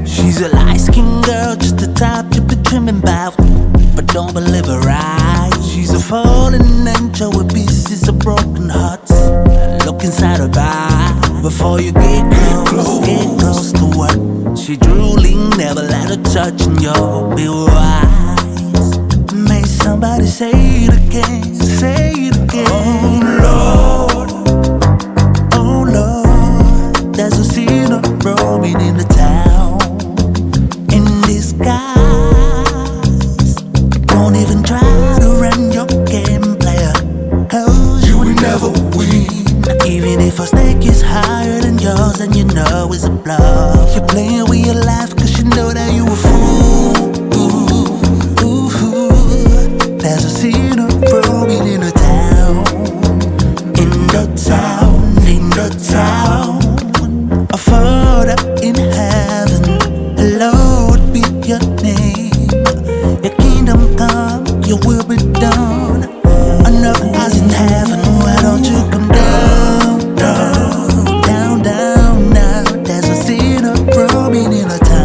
She's a light-skinned girl, just the type you be dreaming about, but don't believe her eyes. She's a fallen angel with pieces of broken hearts. Look inside her eye before you get close to her. She drooling, never let her touch, and you'll be wise. May somebody say it again, say it again. Oh Lord, oh Lord, there's a sinner roaming in the town in disguise. Don't even try to run your game, player, 'cause you will never win. Even if a stake is higher than yours and you know it's a bluff, you're playing with your life 'cause you know that you a fool. There's a sinner roaming in the town, in the town, in the town. A father in heaven, hallowed be your name. Your kingdom come, your will be done on earth as in heaven. Why don't you come down, down, down, down now? There's a sinner roaming in the town.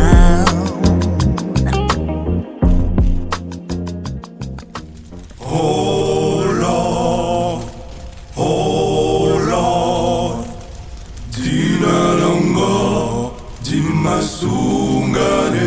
Oh Lord, 지나는 거 뒷맛 순간에